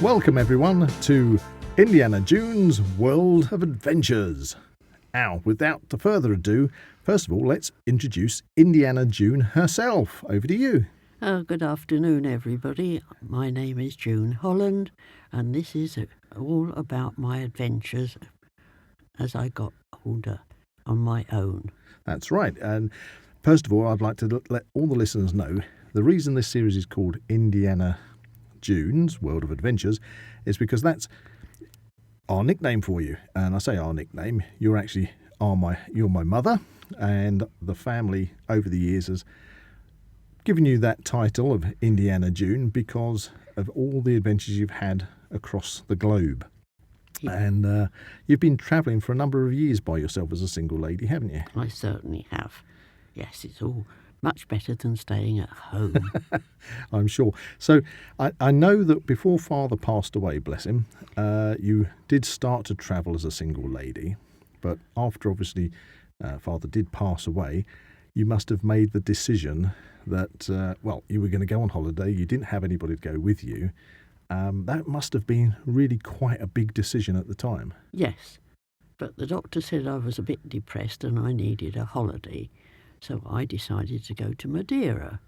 Welcome everyone to Indiana June's World of Adventures. Now, without further ado, first of all, let's introduce Indiana June herself. Over to you. Good afternoon, everybody. My name is June Holland, and this is all about my adventures as I got older on my own. That's right. And first of all, I'd like to let all the listeners know the reason this series is called Indiana June's World of Adventures is because that's our nickname for you. And I say our nickname, you're my mother, and the family over the years has given you that title of Indiana June because of all the adventures you've had across the globe. Yeah. And you've been travelling for a number of years by yourself as a single lady, haven't you? I certainly have. Yes, it's all much better than staying at home. I'm sure. So I know that before Father passed away, bless him, you did start to travel as a single lady. But after, obviously, Father did pass away, you must have made the decision that, you were going to go on holiday. You didn't have anybody to go with you. That must have been really quite a big decision at the time. Yes, but the doctor said I was a bit depressed and I needed a holiday. So I decided to go to Madeira.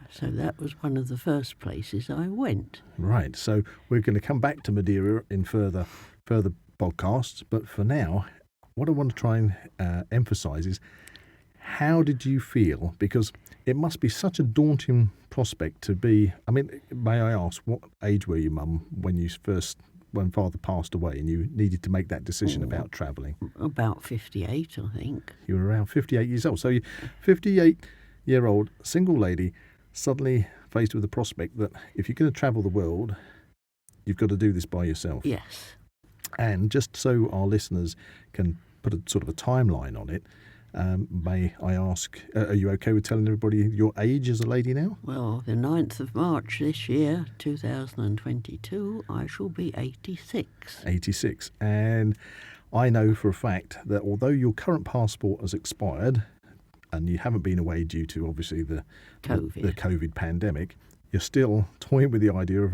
So that was one of the first places I went. Right, so we're going to come back to Madeira in further podcasts. But for now, what I want to try and emphasise is, how did you feel? Because it must be such a daunting prospect to be... I mean, may I ask, what age were you, Mum, when Father passed away and you needed to make that decision about travelling? About 58, I think. You were around 58 years old. So you're 58-year-old single lady suddenly faced with the prospect that if you're going to travel the world, you've got to do this by yourself. Yes. And just so our listeners can put a sort of a timeline on it, may I ask, are you okay with telling everybody your age as a lady now? Well, the 9th of March this year, 2022, I shall be 86. 86. And I know for a fact that although your current passport has expired and you haven't been away due to, obviously, the COVID pandemic, you're still toying with the idea of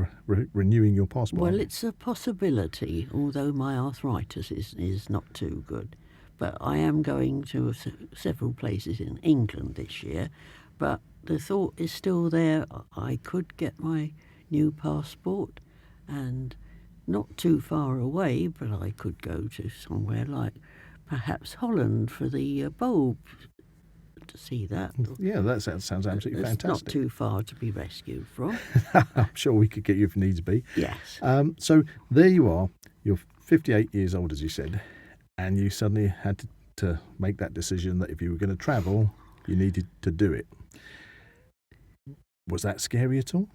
renewing your passport. Well, it's a possibility, although my arthritis is not too good. But I am going to several places in England this year. But the thought is still there. I could get my new passport, and not too far away, but I could go to somewhere like perhaps Holland for the bulb to see that. Yeah, that sounds absolutely fantastic. It's not too far to be rescued from. I'm sure we could get you if needs be. Yes. So there you are. You're 58 years old, as you said. And you suddenly had to make that decision that if you were going to travel, you needed to do it. Was that scary at all?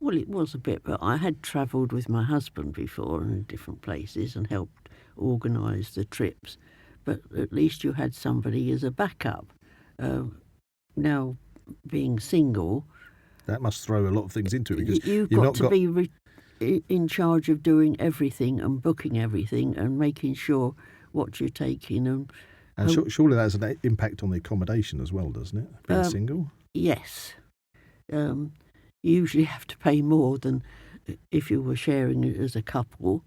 Well, it was a bit, but I had travelled with my husband before in different places and helped organise the trips. But at least you had somebody as a backup. Now, being single... That must throw a lot of things into it. Because you've got to be in charge of doing everything and booking everything and making sure what you're taking. And surely that has an impact on the accommodation as well, doesn't it, being single? Yes. You usually have to pay more than if you were sharing it as a couple.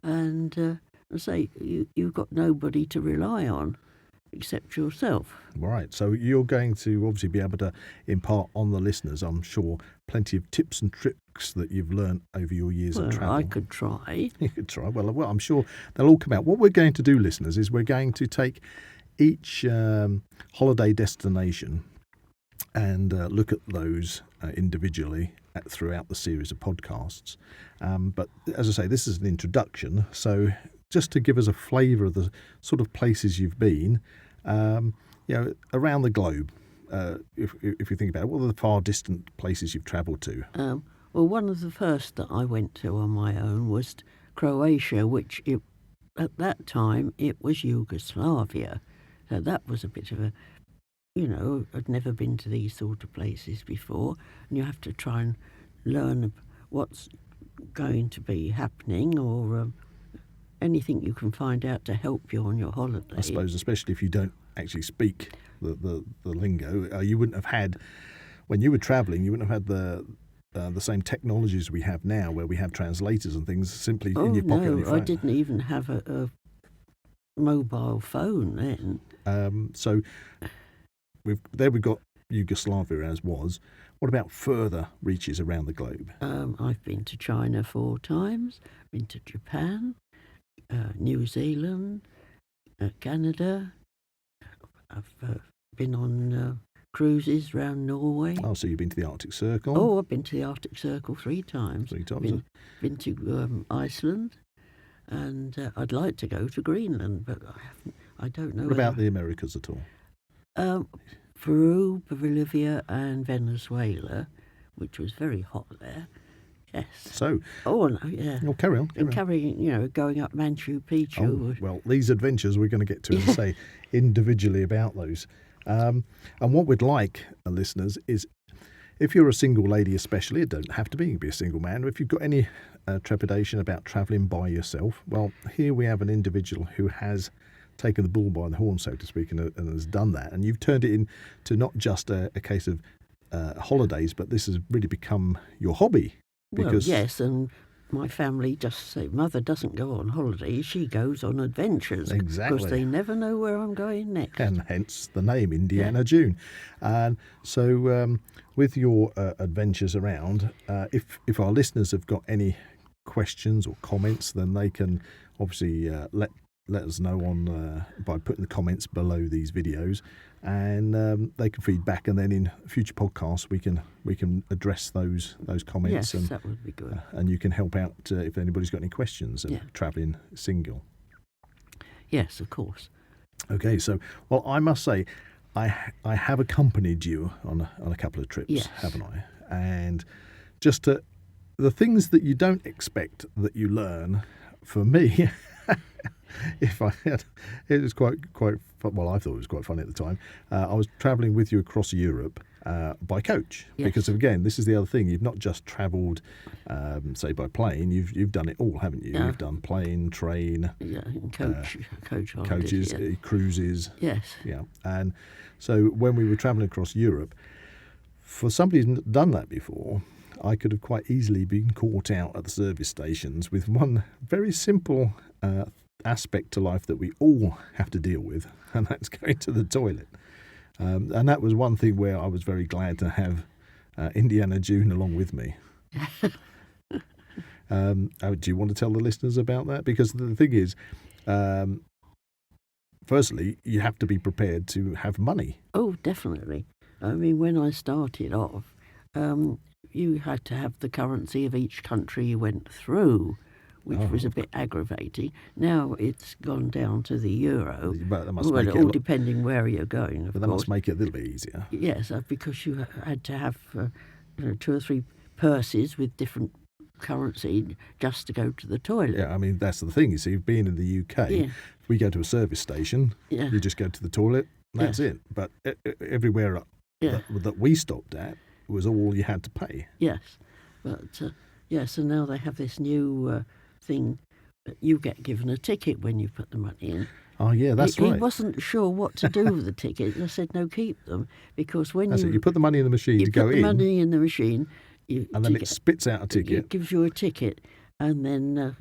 And you've got nobody to rely on except yourself. Right. So you're going to obviously be able to impart on the listeners, I'm sure, plenty of tips and tricks that you've learnt over your years of travel. I could try. You could try. Well, I'm sure they'll all come out. What we're going to do, listeners, is we're going to take each holiday destination and look at those individually throughout the series of podcasts. But as I say, this is an introduction. So just to give us a flavour of the sort of places you've been, around the globe. If you think about it, what are the far distant places you've travelled to? Well, one of the first that I went to on my own was Croatia, which at that time it was Yugoslavia. So that was a bit of a, I'd never been to these sort of places before, and you have to try and learn what's going to be happening or anything you can find out to help you on your holiday. I suppose, especially if you don't actually speak the lingo, you wouldn't have had, when you were travelling, you wouldn't have had the same technologies we have now, where we have translators and things simply in your pocket. No, on your I phone. didn't even have a mobile phone then. So we've got Yugoslavia as was. What about further reaches around the globe? I've been to China 4 times, been to Japan, New Zealand, Canada. I've been on cruises around Norway. Oh, so you've been to the Arctic Circle? Oh, I've been to the Arctic Circle 3 times. 3 times. Been to Iceland, and I'd like to go to Greenland, but I don't know. What about the Americas at all? Peru, Bolivia, and Venezuela, which was very hot there. Yes. So, Oh no, yeah. well, carry on. And carrying, going up Machu Picchu. Oh, well, these adventures we're going to get to and say individually about those. And what we'd like, listeners, is if you're a single lady especially, it don't have to be, you can be a single man, if you've got any trepidation about travelling by yourself, well, here we have an individual who has taken the bull by the horn, so to speak, and has done that. And you've turned it into not just a case of holidays, but this has really become your hobby. Because well, yes, and my family just say, Mother doesn't go on holiday, she goes on adventures. Exactly. Because they never know where I'm going next. And hence the name, Indiana June. And so with your adventures around, if our listeners have got any questions or comments, then they can obviously let us know on by putting the comments below these videos, and they can feed back, and then in future podcasts we can address those comments. Yes, and that would be good. and you can help out if anybody's got any questions of travelling single. Yes, of course. Okay, so well, I must say, I have accompanied you on a couple of trips, Yes. haven't I? And just the things that you don't expect that you learn. For me, it was quite fun. Well, I thought it was quite funny at the time. I was travelling with you across Europe by coach, because again, this is the other thing. You've not just travelled, say by plane. You've done it all, haven't you? Yeah. You've done plane, train, And coach holidays, coaches, yeah. Cruises. Yes. Yeah, and so when we were travelling across Europe, for somebody who's done that before, I could have quite easily been caught out at the service stations with one very simple aspect to life that we all have to deal with, and that's going to the toilet. And that was one thing where I was very glad to have Indiana June along with me. Do you want to tell the listeners about that? Because the thing is, firstly, you have to be prepared to have money. Oh, definitely. I mean, when I started off, you had to have the currency of each country you went through, which was a bit aggravating. Now it's gone down to the euro. But that must Well, make all it depending where you're going, of but that course. must make it a little bit easier. Yes, because you had to have 2 or 3 purses with different currency just to go to the toilet. Yeah, I mean, that's the thing. You see, being in the UK, if we go to a service station, you just go to the toilet, and that's it. But everywhere that we stopped at was all you had to pay. Yes, but so now they have this new thing that you get given a ticket when you put the money in. Oh, yeah, that's right. He wasn't sure what to do with the tickets. I said, no, keep them, because when That's it. You put the money in the machine to go in. You put the money in the machine, and then it spits out a ticket. It gives you a ticket, and then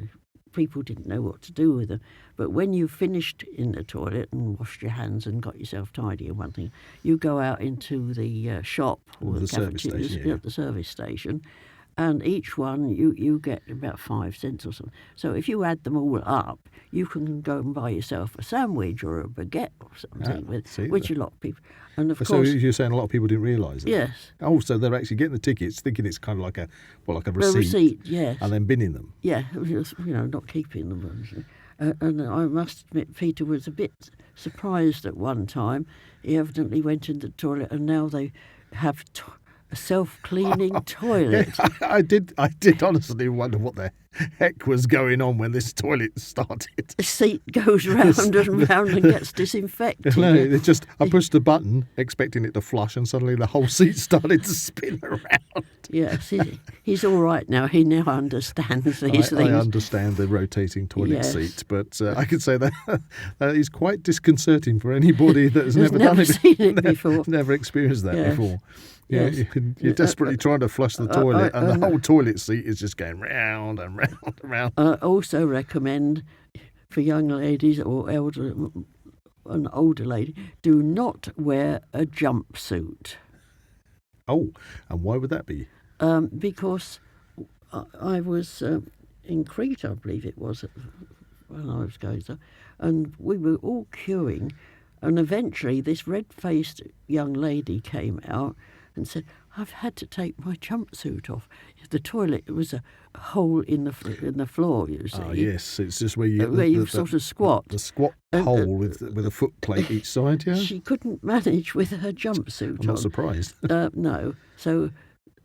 people didn't know what to do with them. But when you finished in the toilet and washed your hands and got yourself tidy and one thing, you go out into the shop or the service station, at the service station, and each one you get about 5 cents or something. So if you add them all up, you can go and buy yourself a sandwich or a baguette or something, which a lot of people. And of so course, you're saying a lot of people didn't realise that? yes. Oh, so they're actually getting the tickets, thinking it's kind of like a receipt. A receipt, yes. And then binning them. Yeah, not keeping them. And I must admit, Peter was a bit surprised at one time. He evidently went in the toilet, and now they have a self-cleaning toilet. I did honestly wonder what the heck was going on when this toilet started. The seat goes round and round and gets disinfected. No, I pushed the button expecting it to flush, and suddenly the whole seat started to spin around. Yes, he's all right now. He now understands these things. I understand the rotating toilet seat, but I could say that is quite disconcerting for anybody that has never done it. Seen it before. Never experienced that before. Yes. You're desperately trying to flush the toilet, and the whole toilet seat is just going round and round and round. I also recommend for young ladies or an older lady, do not wear a jumpsuit. Oh, and why would that be? Because I was in Crete, I believe it was, when I was going there, and we were all queuing, and eventually this red-faced young lady came out and said, "I've had to take my jumpsuit off. The toilet was a hole in the floor, you see." Oh, yes, it's just where you sort of squat. The squat hole with a foot plate each side, yeah? She couldn't manage with her jumpsuit I'm not on. surprised. No. So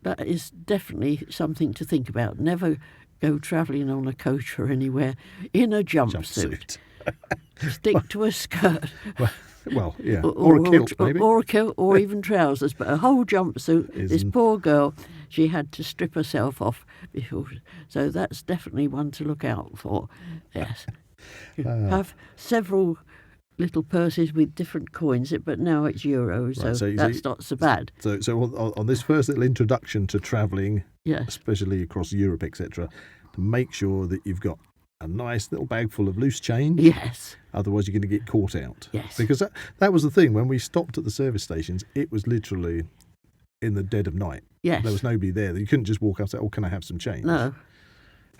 that is definitely something to think about. Never go travelling on a coach or anywhere in a jumpsuit. Stick to a skirt. Well, yeah, or a kilt maybe. Or a kilt, or even trousers. But a whole jumpsuit, this poor girl, she had to strip herself off before. So that's definitely one to look out for, yes. Have several little purses with different coins, but now it's euros, Right, so that's not so bad. So on this first little introduction to travelling, Yes. especially across Europe, etc., to make sure that you've got a nice little bag full of loose change. Yes. Otherwise, you're going to get caught out. Yes. Because that was the thing. When we stopped at the service stations, it was literally in the dead of night. Yes. There was nobody there. You couldn't just walk up and say, "Oh, can I have some change?" No.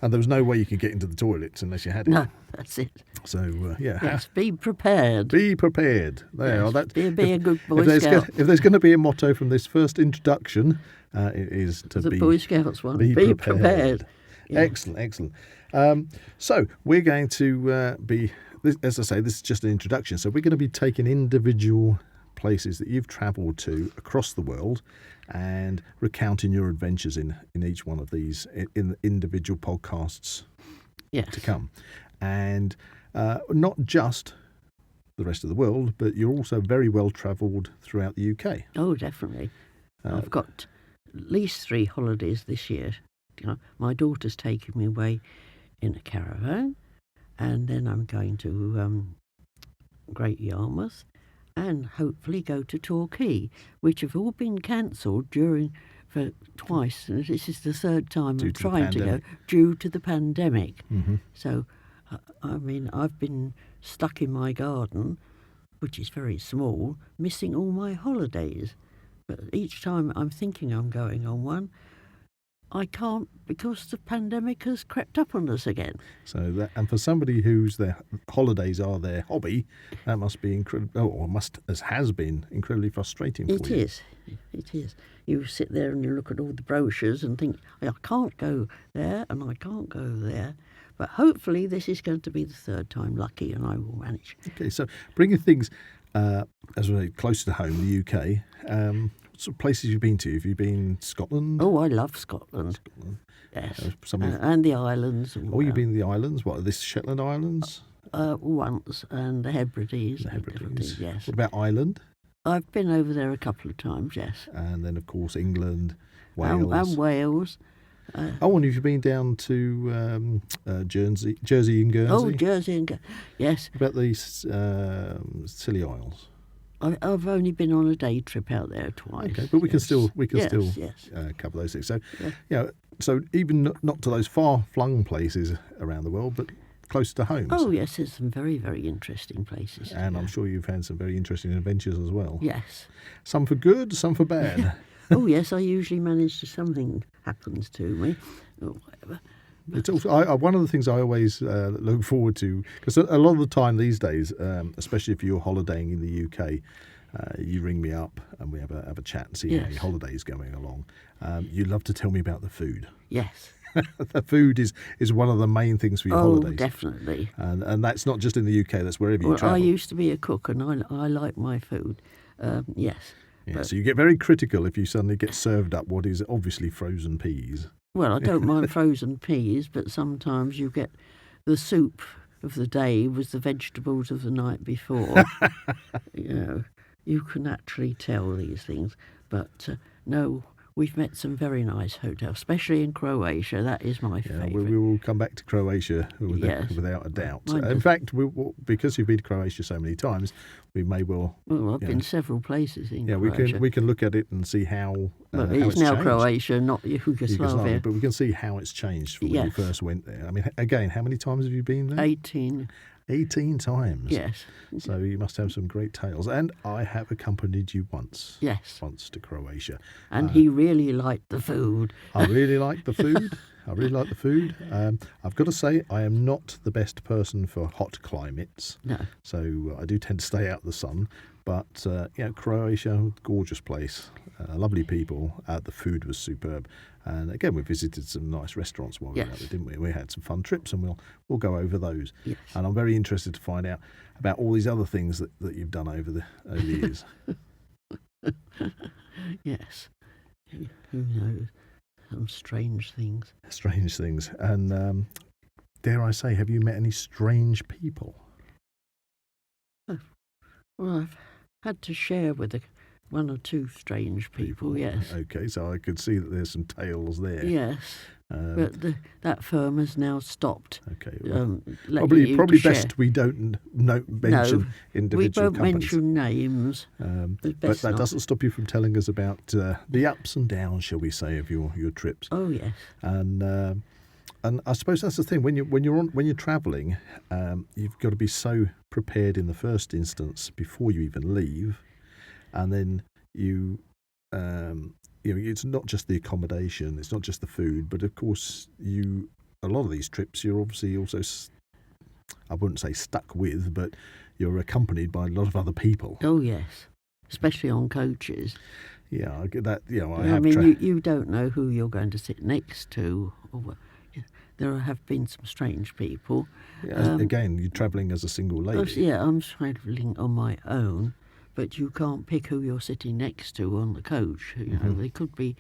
And there was no way you could get into the toilets unless you had it. No, that's it. So, yeah. Yes, be prepared. Be prepared. There. Yes, be a good Boy if Scout. If there's going to be a motto from this first introduction, it is to The be Boy Scouts one. Be prepared. Yeah. Excellent. So we're going to be, as I say, this is just an introduction. So we're going to be taking individual places that you've travelled to across the world and recounting your adventures in each one of these in the individual podcasts to come. And not just the rest of the world, but you're also very well travelled throughout the UK. Oh, definitely. I've got at least 3 holidays this year. My daughter's taking me away in a caravan, and then I'm going to Great Yarmouth and hopefully go to Torquay, which have all been cancelled for twice, and this is the third time I'm trying to go due to the pandemic. Mm-hmm. So, I mean, I've been stuck in my garden, which is very small, missing all my holidays. But each time I'm thinking I'm going on one, I can't because the pandemic has crept up on us again. So and for somebody whose their holidays are their hobby, that must be has been incredibly frustrating for you. It is. You sit there and you look at all the brochures and think, I can't go there and I can't go there. But hopefully this is going to be the third time lucky and I will manage. Okay, so bringing things as we're closer to home, the UK, what sort of places you've been to? Have you been to Scotland? Oh, I love Scotland. Yes. And the islands. You've been to the islands? What, are this Shetland Islands? Once, and the Hebrides. The Hebrides, yes. What about Ireland? I've been over there a couple of times, yes. And then, of course, England, Wales. And Wales. And have you been down to Jersey and Guernsey? Oh, Jersey and Guernsey, yes. What about these Scilly Isles? I've only been on a day trip out there twice. Okay, but we can still yes. Cover those things. So, so even not to those far-flung places around the world, but close to home. Oh, yes, there's some very, very interesting places. And I'm sure you've had some very interesting adventures as well. Yes. Some for good, some for bad. Oh, yes, I usually manage to something happens to me or whatever. It's also one of the things I always look forward to, because a lot of the time these days, especially if you're holidaying in the UK, you ring me up and we have a chat and see how your holiday's going along. You love to tell me about the food. Yes. The food is one of the main things for your holidays. Oh, definitely. And that's not just in the UK, that's wherever you travel. I used to be a cook and I like my food. Yes. Yeah, so you get very critical if you suddenly get served up what is obviously frozen peas. Well, I don't mind frozen peas, but sometimes you get the soup of the day with the vegetables of the night before. You can actually tell these things. But no, we've met some very nice hotels, especially in Croatia. That is my Yeah, favourite. we will come back to Croatia Yes. without a doubt. Mine In does. fact, because you've been to Croatia so many times, we may well. Well, I've Yeah. been several places in Yeah, Croatia. we can look at it and see how But how it's it's now changed. Croatia, not Yugoslavia. But we can see how it's changed from when you Yes. first went there. I mean, again, how many times have you been there? 18, 18 times. yes. So you must have some great tales. And I have accompanied you once. Yes. Once to Croatia. And he really liked the food. I really like the food. I've got to say, I am not the best person for hot climates. No. So I do tend to stay out of the sun. But, Croatia, gorgeous place. Lovely people. The food was superb. And again, we visited some nice restaurants while we were Yes. out there, didn't we? We had some fun trips, and we'll go over those. Yes. And I'm very interested to find out about all these other things that you've done over the years. Yes. Who knows? Some strange things. Strange things. And dare I say, have you met any strange people? Well, I've had to share with one or two strange people, yes. Okay, so I could see that there's some tales there. Yes. Um, But that firm has now stopped. okay. Well, letting you probably share. best we don't mention We individual won't companies. mention names. But best that not. doesn't stop you from telling us about the ups and downs, shall we say, of your trips. Oh, yes. And I suppose that's the thing when you're travelling, you've got to be so prepared in the first instance before you even leave, and then it's not just the accommodation, it's not just the food, but of course a lot of these trips you're obviously also I wouldn't say stuck with, but you're accompanied by a lot of other people. Oh, yes. Especially on coaches. Yeah, I get that. You don't know who you're going to sit next to. There have been some strange people. Again, you're travelling as a single lady. I'm travelling on my own, but you can't pick who you're sitting next to on the coach. You know, they could be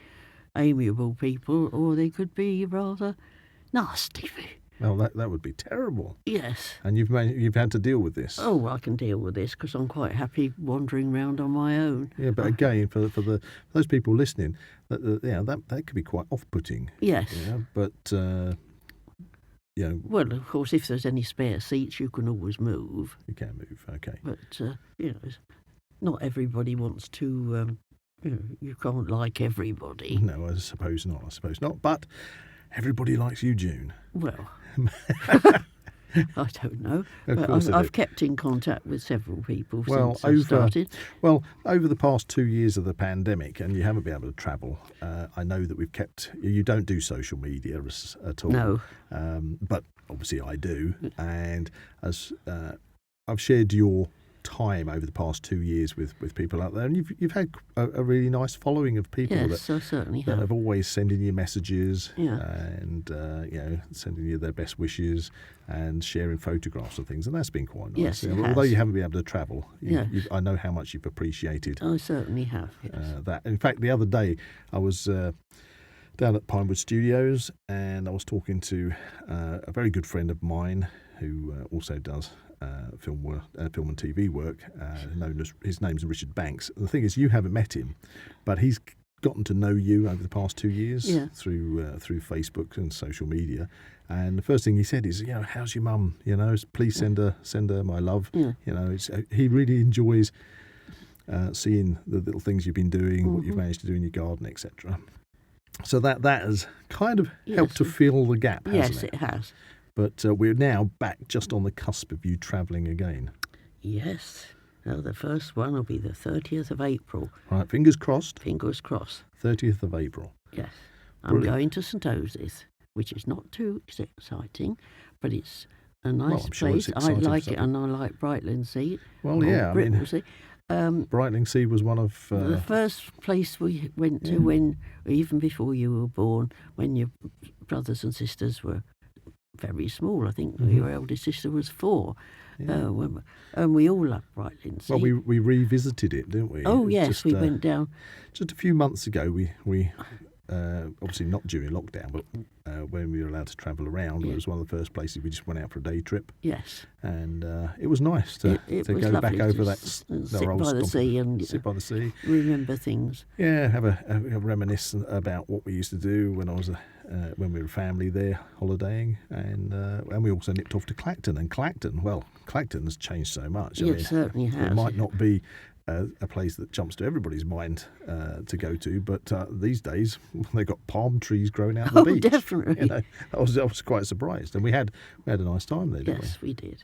amiable people, or they could be rather nasty. Well, that would be terrible. Yes. And you've had to deal with this. Oh, I can deal with this because I'm quite happy wandering around on my own. Yeah, but again, for those people listening, that could be quite off-putting. Yes. Yeah, but Well, of course, if there's any spare seats, you can always move. you can move. Okay. But not everybody wants to. You can't like everybody. No, I suppose not. But everybody likes you, June. Well, I don't know. Of But course they I've do. kept in contact with several people Well, since I started. Over the past 2 years of the pandemic, and you haven't been able to travel, I know that you don't do social media at all. No. But obviously I do. And as I've shared your time over the past 2 years with people out there, and you've had a really nice following of people Yes, I certainly that have. have always sending you messages Yeah. and sending you their best wishes and sharing photographs and things, and that's been quite nice. Yes, it Although has. you haven't been able to travel, Yes. I know how much you've appreciated I certainly have. Yes. that. In fact, the other day I was down at Pinewood Studios, and I was talking to a very good friend of mine who also does film and TV work. His name's Richard Banks. And the thing is, you haven't met him, but he's gotten to know you over the past 2 years through Facebook and social media. And the first thing he said is, how's your mum? Please send her my love. Yeah. He really enjoys seeing the little things you've been doing, what you've managed to do in your garden, etc. So that has kind of helped to fill the gap, hasn't Yes, it? it has. But we're now back just on the cusp of you travelling again. Yes. Now, the first one will be the 30th of April. Right, fingers crossed, Fingers crossed. 30th of April. Yes. I'm Brilliant. going to St Osyth, which is not too exciting, but it's a nice I'm sure it's place. I exciting like for it, and I like Brightlingsea. Well, or yeah, I mean, Brittlesea. Brightlingsea was one of... The first place we went to even before you were born, when your brothers and sisters were very small. I think your eldest sister was 4. Yeah. And we all loved Brightlingsea. Well, we revisited it, didn't we? Oh, yes, Just, we went down. Just a few months ago, we obviously not during lockdown, but when we were allowed to travel around, it was one of the first places we just went out for a day trip. Yes. And it was nice to It go was back lovely over to that sit by the sea and sit by the sea. remember things. Yeah, have a reminisce about what we used to do when I was when we were a family there holidaying, and we also nipped off to Clacton. And Clacton has changed so much. It certainly has. It might not be a place that jumps to everybody's mind to go to, but these days they've got palm trees growing out on the beach. Definitely. You know, I was quite surprised, and we had a nice time there, didn't we? Yes, we did.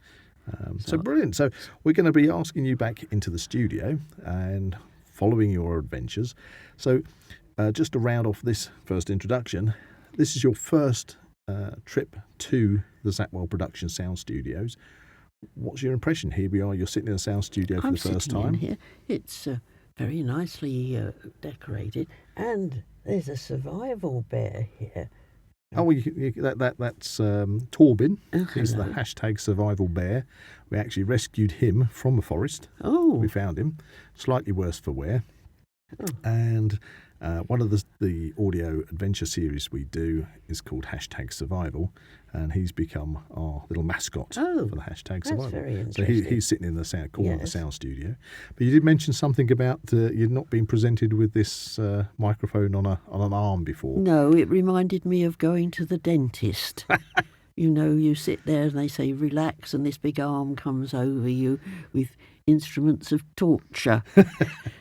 So brilliant. So we're going to be asking you back into the studio and following your adventures. So just to round off this first introduction, this is your first trip to the Zak Wylde Productions sound studios. What's your impression? Here we are, you're sitting in a sound studio for the first time. In here. It's very nicely decorated, and there's a survival bear here. Oh, that's Torben. Oh, He's the hashtag survival bear. We actually rescued him from a forest. Oh. We found him, slightly worse for wear. Oh. And one of the audio adventure series we do is called hashtag survival, and he's become our little mascot for the hashtag survival. That's very So interesting. he's sitting in the corner of the sound studio. But you did mention something about you'd not been presented with this microphone on an arm before. No, it reminded me of going to the dentist. You know, you sit there and they say relax, and this big arm comes over you with instruments of torture.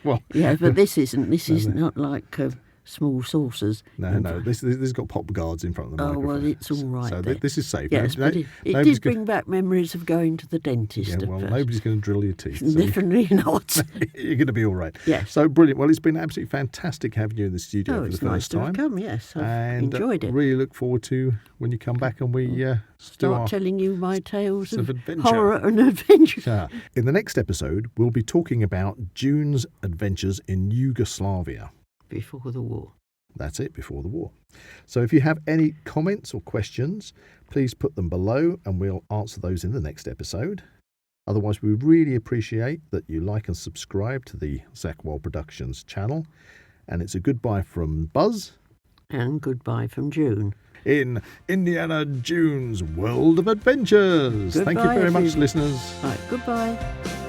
Well, yeah, but this isn't. This is not like small saucers. No. This has got pop guards in front of the microphone. Oh, well, it's all right. So then. this is safe. Yes, but it did bring back memories of going to the dentist. Yeah, well, at first. nobody's going to drill your teeth. So Definitely not. you're going to be all right. Yes. So brilliant. Well, it's been absolutely fantastic having you in the studio for the It's nice first to time. have come. Yes, I've And enjoyed it. really look forward to when you come back and we do Start our telling you my tales of adventure. horror and adventure. Yeah. In the next episode, we'll be talking about June's adventures in Yugoslavia. Before the war. That's it, before the war. So if you have any comments or questions, please put them below and we'll answer those in the next episode. Otherwise, we really appreciate that you like and subscribe to the Zak Wylde Productions channel. And it's a goodbye from Buzz. And goodbye from June. In Indiana June's World of Adventures. Goodbye, Thank you very much, everyone. listeners. Right, goodbye.